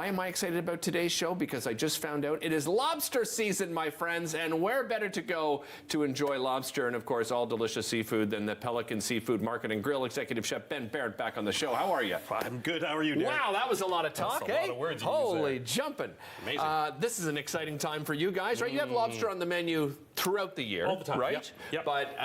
Why am I excited about today's show? Because I just found out it is lobster season, my friends, and where better to go to enjoy lobster and, of course, all delicious seafood than the Pelican Seafood Market and Grill. Executive Chef Ben Baird back on the show. How are you? I'm good. How are you, Derek? Wow, that was a lot of talk, That's a lot of words you Holy used jumping. Amazing. This is an exciting time for you guys, right? You have lobster on the menu throughout the year. All the time, right? Yep. But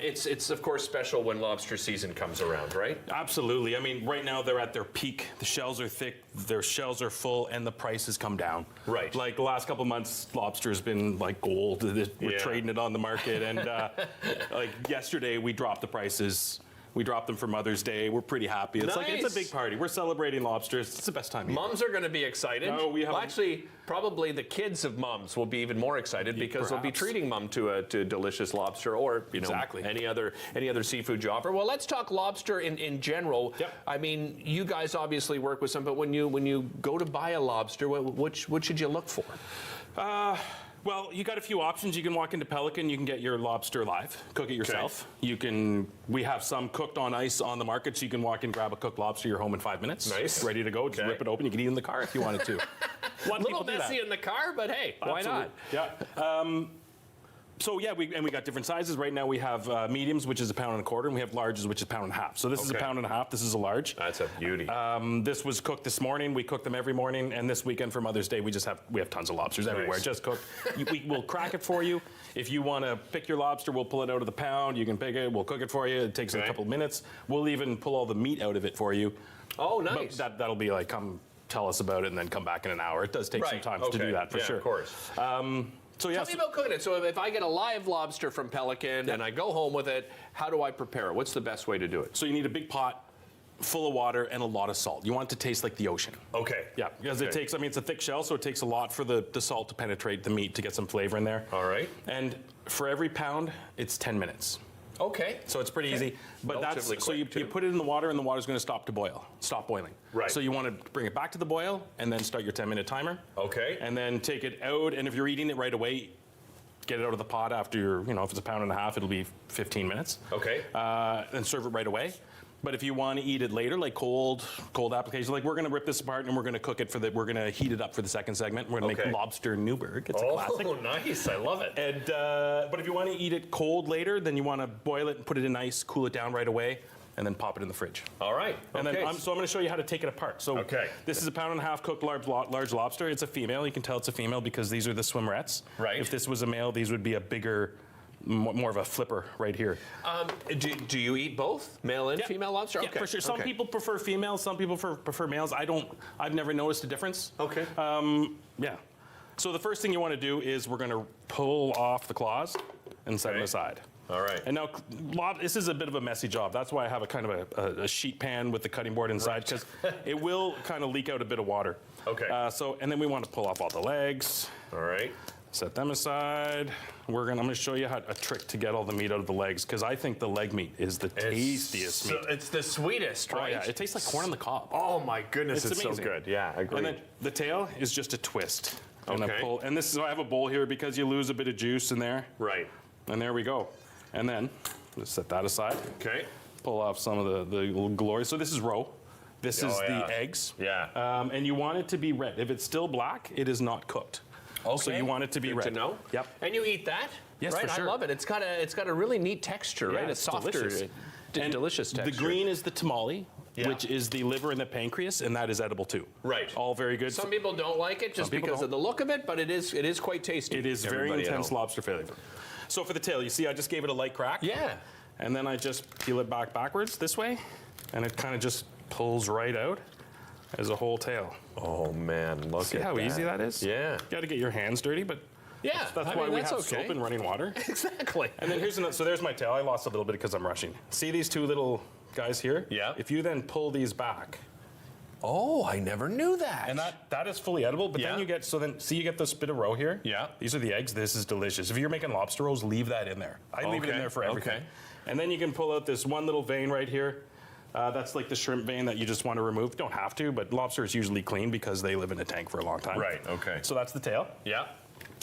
it's, of course, special when lobster season comes around, right? Absolutely. I mean, right now they're at their peak. The shells are thick, their shells are full, and the price has come down. Right. Like the last couple of months, lobster's been like gold. We're trading it on the market, and like yesterday we dropped the prices. We dropped them for Mother's Day. We're pretty happy. It's like it's a big party. We're celebrating lobsters. It's the best time of year. Moms are going to be excited. No, we have actually, probably the kids of moms will be even more excited because they'll be treating mom to delicious lobster or any other seafood you offer. Well, let's talk lobster in general. Yep. I mean, you guys obviously work with some, but when you go to buy a lobster, what should you look for? Well, you got a few options. You can walk into Pelican. You can get your lobster live, cook it yourself. Okay. We have some cooked on ice on the market, so you can walk in, grab a cooked lobster. You're home in 5 minutes. Nice, ready to go. Just rip it open. You can eat it in the car if you wanted to. A little messy in the car, but hey, why not? Yeah. So yeah, we got different sizes. Right now we have mediums, which is 1.25 pounds, and we have larges, which is 1.5 pounds. So this is 1.5 pounds. This is a large. That's a beauty. This was cooked this morning. We cook them every morning, and this weekend for Mother's Day, we have tons of lobsters everywhere. Just cooked. We'll crack it for you. If you want to pick your lobster, we'll pull it out of the pound. You can pick it. We'll cook it for you. It takes a couple of minutes. We'll even pull all the meat out of it for you. Oh, nice. But that'll be like, come tell us about it, and then come back in an hour. It does take some time to do that for sure. Of course. So Tell me about cooking it. So if I get a live lobster from Pelican and I go home with it, how do I prepare it? What's the best way to do it? So you need a big pot full of water and a lot of salt. You want it to taste like the ocean. Okay. Yeah, because it takes, it's a thick shell, so it takes a lot for the salt to penetrate the meat to get some flavor in there. All right. And for every pound, it's 10 minutes. Okay. So it's pretty easy. But Relatively so you put it in the water, and the water's going to stop boiling. Right. So you want to bring it back to the boil, and then start your 10-minute timer. Okay. And then take it out, and if you're eating it right away, get it out of the pot after if it's 1.5 pounds, it'll be 15 minutes. Okay. And serve it right away. But if you want to eat it later, like cold application, like we're going to rip this apart and we're going to cook it we're going to heat it up for the second segment. We're going to make lobster Newburg. It's a classic. Oh, nice. I love it. And but if you want to eat it cold later, then you want to boil it and put it in ice, cool it down right away, and then pop it in the fridge. All right. And then I'm going to show you how to take it apart. So this is 1.5 pounds cooked large lobster. It's a female. You can tell it's a female because these are the swimmerettes. Right. If this was a male, these would be a bigger, more of a flipper right here. Do you eat both, male and female lobster? Yeah, for sure. Some people prefer females. Some people prefer males. I've never noticed a difference. Okay. Yeah. So the first thing you want to do is we're going to pull off the claws and set them aside. All right. And now, this is a bit of a messy job. That's why I have a kind of a sheet pan with the cutting board inside, because it will kind of leak out a bit of water. Okay. And then we want to pull off all the legs. All right. Set them aside. I'm going to show you a trick to get all the meat out of the legs, because I think the leg meat is the tastiest meat. It's the sweetest, right? Oh, yeah. It tastes like corn on the cob. Oh, my goodness. It's amazing. So good. Yeah, I agree. And then the tail is just a twist. Okay. And this is, I have a bowl here because you lose a bit of juice in there. Right. And there we go. And then, just set that aside. Okay. Pull off some of the little glory. So this is roe. This is the eggs. Yeah. And you want it to be red. If it's still black, it is not cooked. Okay. So you want it to be red. Good to know. Yep. And you eat that? Yes, right? for sure. I love it. It's got a really neat texture, right? It's softer, delicious. Delicious texture. The green is the tamale, which is the liver and the pancreas, and that is edible too. Right. All very good. Some people don't like it just because of the look of it, but it is quite tasty. It is very intense lobster flavor. So for the tail, you see I just gave it a light crack. Yeah. And then I just peel it backwards this way, and it kind of just pulls right out as a whole tail. Oh man, look at that. See how easy that is? Yeah. You got to get your hands dirty, but that's why we have soap and running water. Exactly. And then so there's my tail. I lost a little bit because I'm rushing. See these two little guys here? Yeah. If you then pull these back. Oh, I never knew that. And that is fully edible, but then you get, you get this bit of roe here. Yeah. These are the eggs. This is delicious. If you're making lobster rolls, leave that in there. I leave it in there for everything. Okay. And then you can pull out this one little vein right here. That's like the shrimp vein that you just want to remove. Don't have to, but lobster is usually clean because they live in a tank for a long time. Right, okay. So that's the tail. Yeah.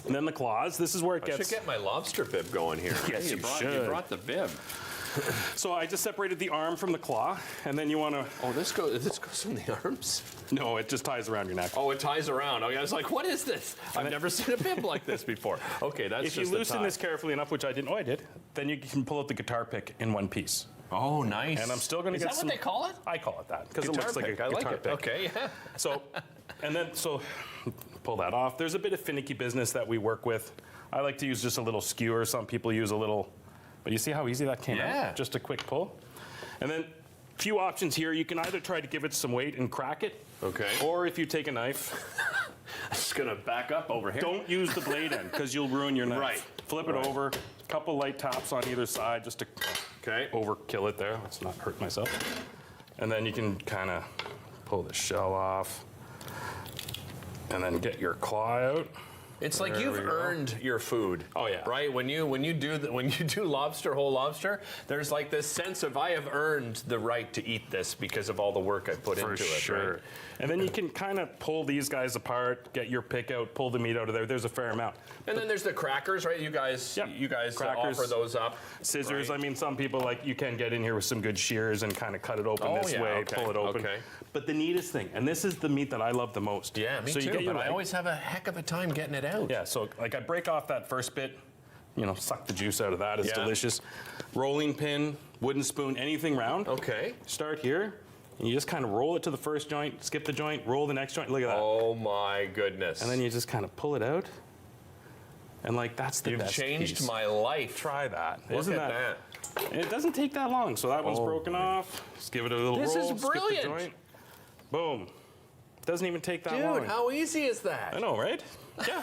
And then the claws. This is where it gets... I should get my lobster bib going here. Yes, you brought the bib. So I just separated the arm from the claw, and then you want to. Oh, this goes in the arms? No, it just ties around your neck. Oh, it ties around. Okay, I was like, what is this? I've never seen a bib like this before. Okay, that's If just you loosen this carefully enough, which I didn't. Oh, I did. Then you can pull out the guitar pick in one piece. Oh, nice. And I'm still going to get Is that what they call it? I call it that because it Guitar looks like pick. a I guitar like it. pick. Okay, yeah. So pull that off. There's a bit of finicky business that we work with. I like to use just a little skewer. Some people use a little, but you see how easy that came out? Just a quick pull. And then a few options here. You can either try to give it some weight and crack it. Okay. Or if you take a knife. I'm just going to back up over here. Don't use the blade end because you'll ruin your knife. Right. Flip it over. Couple light taps on either side just to overkill it there. Let's not hurt myself. And then you can kind of pull the shell off and then get your claw out. It's like you've earned your food. Oh yeah. Right? When you do lobster, whole lobster, there's like this sense of I have earned the right to eat this because of all the work I put into it. For sure. Right? And then you can kind of pull these guys apart, get your pick out, pull the meat out of there. There's a fair amount. And then there's the crackers, right? You guys Crackers, offer those up. Scissors. Right? I mean, some people you can get in here with some good shears and kind of cut it open this way, pull it open. Okay. But the neatest thing, and this is the meat that I love the most. Yeah, me so too. You get your but I always have a heck of a time getting it out. Yeah, so like I break off that first bit, suck the juice out of that. It's delicious. Rolling pin, wooden spoon, anything round. Okay. Start here. And you just kind of roll it to the first joint, skip the joint, roll the next joint. Look at that. Oh my goodness. And then you just kind of pull it out. And that's the best You've changed piece. my life. Try that. Look at that. And it doesn't take that long. So that one's broken off. Just give it a little roll. This is skip the brilliant. joint. Boom. Doesn't even take that long. Dude, how easy is that? I know, right? Yeah.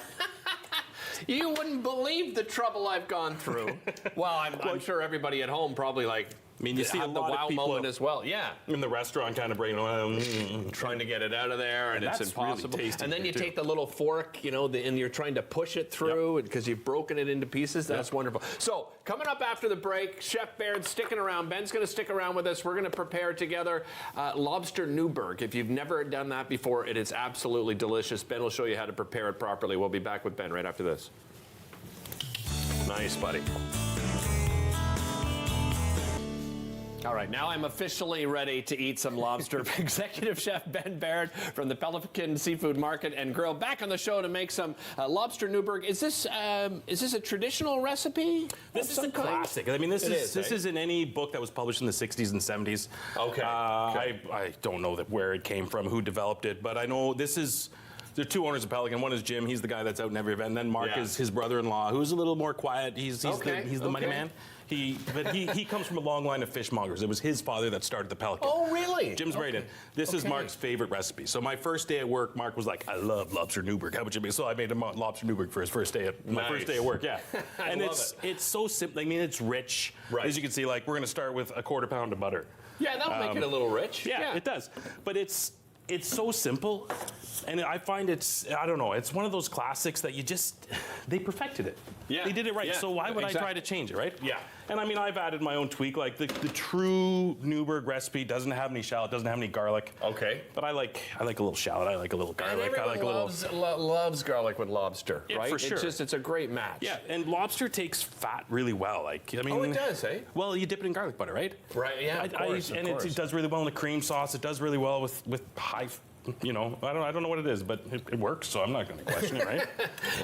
You wouldn't believe the trouble I've gone through. Well, I'm sure everybody at home probably you see a had the lot wow of people moment as well. Yeah. in the restaurant kind of bringing Trying to get it out of there, and it's that's really impossible. tasty And then you too. take the little fork, and you're trying to push it through because you've broken it into pieces. That's wonderful. So, coming up after the break, Chef Baird sticking around. Ben's going to stick around with us. We're going to prepare together lobster Newburg. If you've never done that before, it is absolutely delicious. Ben will show you how to prepare it properly. We'll be back with Ben right after this. Nice, buddy. All right, now I'm officially ready to eat some lobster. Executive Chef Ben Baird from the Pelican Seafood Market and Grill back on the show to make some lobster Newburg. Is this a traditional recipe? This is a classic. I mean, this is in any book that was published in the 60s and 70s. Okay. I don't know where it came from, who developed it, but I know this is. There are two owners of Pelican. One is Jim. He's the guy that's out in every event. And then Mark is his brother-in-law, who's a little more quiet. He's the money man. He comes from a long line of fishmongers. It was his father that started the Pelican. Oh, really? Jim's Braden. This is Mark's favorite recipe. So my first day at work, Mark was like, "I love lobster Newburg. How would you make?" So I made him lobster Newburg for his first day at work. Yeah, and it's so simple. I mean, it's rich. Right. As you can see, we're going to start with a quarter pound of butter. Yeah, that'll make it a little rich. Yeah, it does. But it's so simple, and I find it's one of those classics that they perfected it. Yeah. They did it right. Yeah. So why would I try to change it, right? Yeah. And I mean, I've added my own tweak. Like the true Newburg recipe doesn't have any shallot, doesn't have any garlic. Okay. But I like a little shallot. I like a little garlic. And I like loves garlic with lobster, Yeah, right? for sure. It's a great match. Yeah, and lobster takes fat really well. Oh, it does, eh? Well, you dip it in garlic butter, right? Right. Yeah. Of course. It does really well in the cream sauce. It does really well with high. I don't know what it is, but it works, so I'm not going to question it, right?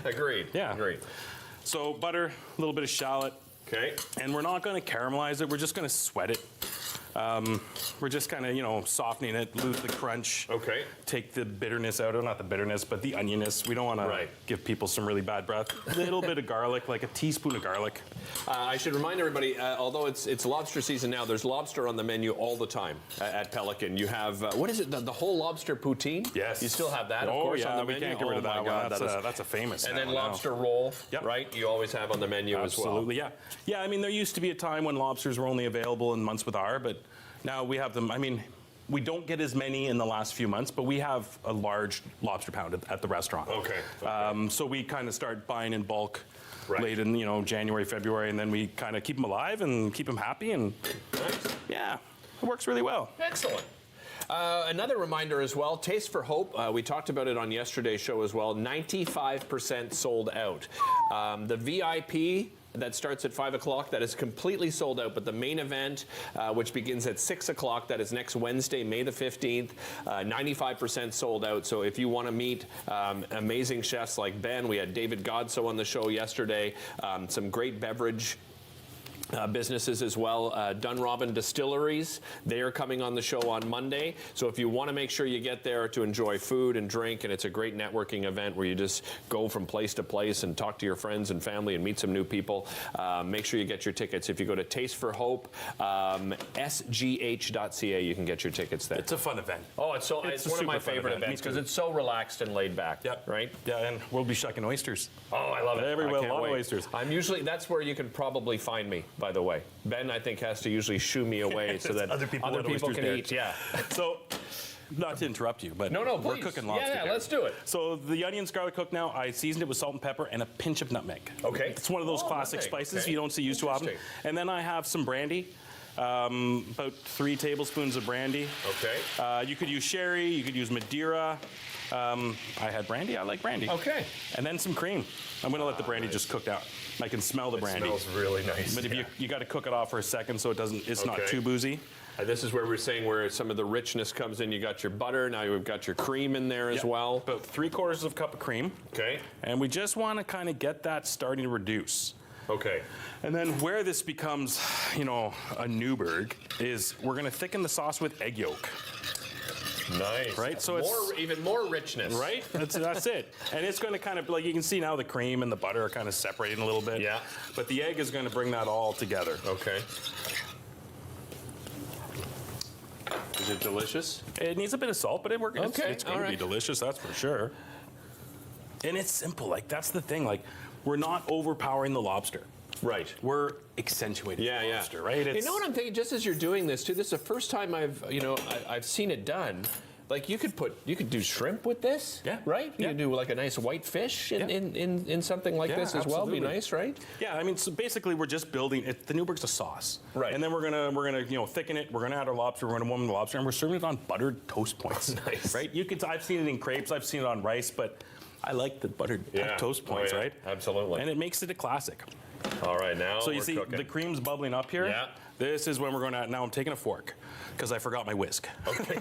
Agreed. Yeah. Agreed. So butter, a little bit of shallot. Okay. And we're not going to caramelize it. We're just going to sweat it. We're just kind of, softening it, lose the crunch. Okay. Take the bitterness out of not the bitterness, but the onionness. We don't want to give people some really bad breath. A little bit of garlic, like a teaspoon of garlic. I should remind everybody, although it's lobster season now, there's lobster on the menu all the time at Pelican. You have, what is it, the whole lobster poutine? Yes. You still have that, of course, on the menu? We can't get rid of that God, one. That's a famous And then now. lobster roll, right? You always have on the menu as well. Absolutely, yeah. Yeah, I mean, there used to be a time when lobsters were only available in months with R, but now we have them. I mean, we don't get as many in the last few months, but we have a large lobster pound at the restaurant. Okay. So we kind of start buying in bulk late in January, February, and then we kind of keep them alive and keep them happy, and yeah, it works really well. Excellent. Another reminder as well, Taste for Hope, we talked about it on yesterday's show as well, 95% sold out. The VIP that starts at 5 o'clock, that is completely sold out. But the main event, which begins at 6 o'clock, that is next Wednesday, May the 15th, 95% sold out. So if you want to meet amazing chefs like Ben, we had David Godso on the show yesterday, some great beverage businesses as well. Dunrobin Distilleries, they are coming on the show on Monday. So if you want to make sure you get there to enjoy food and drink, and it's a great networking event where you just go from place to place and talk to your friends and family and meet some new people, make sure you get your tickets. If you go to Taste for Hope, sgh.ca, you can get your tickets there. It's a fun event. Oh, it's one of my favorite events because it's so relaxed and laid back. Yep. Right? Yeah, and we'll be shucking oysters. Oh, I love it. Everywhere, a lot of oysters. That's where you can probably find me, by the way. Ben, I think, has to usually shoo me away so that other people can eat. Yeah. So, not to interrupt you, but no, we're cooking lobster. Yeah, let's do it. So the onions garlic cook now, I seasoned it with salt and pepper and a pinch of nutmeg. Okay. It's one of those classic spices you don't see used too often. And then I have some brandy. About 3 tablespoons of brandy. Okay. You could use sherry, you could use Madeira. I had brandy, I like brandy. Okay. And then some cream. I'm gonna let the brandy just cook out. I can smell the brandy. It smells really nice. But if you got to cook it off for a second so it's not too boozy. This is where we're saying where some of the richness comes in. You got your butter, now you've got your cream in there as well. About 3/4 of a cup of cream. Okay. And we just want to kind of get that starting to reduce. Okay. And then where this becomes, a Newburg is we're going to thicken the sauce with egg yolk. Nice. Right? So even more richness. Right? That's it. And it's going to kind of, like you can see now the cream and the butter are kind of separating a little bit. Yeah. But the egg is going to bring that all together. Okay. Is it delicious? It needs a bit of salt, but it's going to be delicious, that's for sure. And it's simple. Like, that's the thing. Like, we're not overpowering the lobster. Right. We're accentuating the lobster, right? You know what I'm thinking? Just as you're doing this, too, this is the first time I've seen it done. Like, you could do shrimp with this, right? You could do like a nice white fish in something like this as well. Be nice, right? Yeah, I mean, so basically we're just building it. The Newburg's a sauce, right? And then we're gonna thicken it. We're gonna add our lobster. We're gonna warm the lobster, and we're serving it on buttered toast points. Nice, right? I've seen it in crepes. I've seen it on rice, but I like the buttered toast points, right? Absolutely. And it makes it a classic. All right, now so you see the cream's bubbling up here. Yeah. This is when we're going to. Now I'm taking a fork because I forgot my whisk. Okay.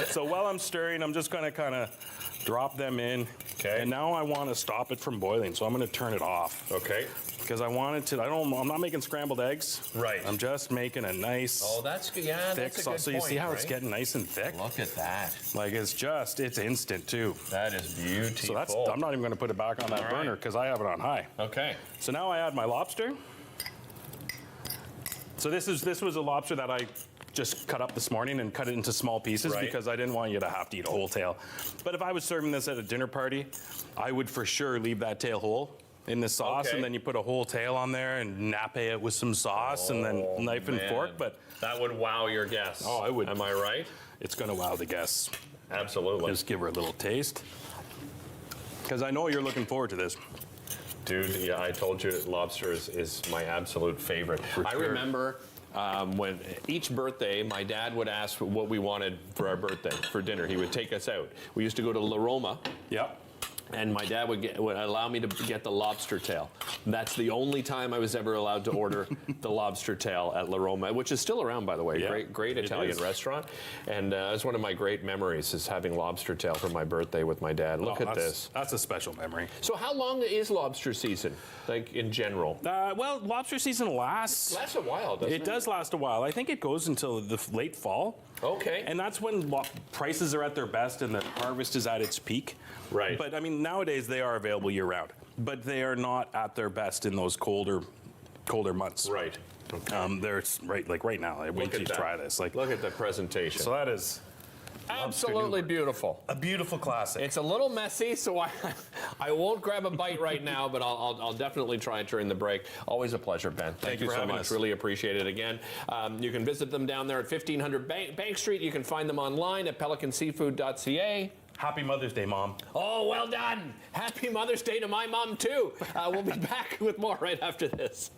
So while I'm stirring, I'm just going to kind of drop them in. Okay. And now I want to stop it from boiling, so I'm going to turn it off. Okay. Because I want it to. I'm not making scrambled eggs. Right. I'm just making a nice. Oh, that's good. Yeah, thick that's a sauce. good So you point, see how it's getting nice and thick. Look at that. Like it's instant too. That is beautiful. So I'm not even going to put it back on that burner because I have it on high. Okay. So now I add my lobster. So this was a lobster that I just cut up this morning and cut it into small pieces because I didn't want you to have to eat a whole tail. But if I was serving this at a dinner party, I would for sure leave that tail whole in the sauce, and then you put a whole tail on there and nappe it with some sauce and then knife and fork. But that would wow your guests. Oh, I would. Am I right? It's going to wow the guests. Absolutely. Just give her a little taste. Because I know you're looking forward to this. Dude, yeah, I told you lobster is my absolute favorite. I remember when each birthday, my dad would ask what we wanted for our birthday, for dinner. He would take us out. We used to go to La Roma. Yep. And my dad would allow me to get the lobster tail. That's the only time I was ever allowed to order the lobster tail at La Roma, which is still around, by the way. Yeah, great Italian restaurant. And it's one of my great memories is having lobster tail for my birthday with my dad. Look at this. That's a special memory. So how long is lobster season, like in general? Well, lobster season lasts a while, doesn't it? It does last a while. I think it goes until the late fall. Okay. And that's when prices are at their best and the harvest is at its peak. Right. But I mean, nowadays they are available year round, but they are not at their best in those colder months. Right. Okay. There's right now. I wait till you try this. Like, look at the presentation. So that is absolutely beautiful. A beautiful classic. It's a little messy, so I won't grab a bite right now, but I'll definitely try it during the break. Always a pleasure, Ben. Thank you so much. Really appreciate it again. You can visit them down there at 1500 Bank Street. You can find them online at pelicanseafood.ca. Happy Mother's Day, Mom. Oh, well done. Happy Mother's Day to my mom, too. We'll be back with more right after this.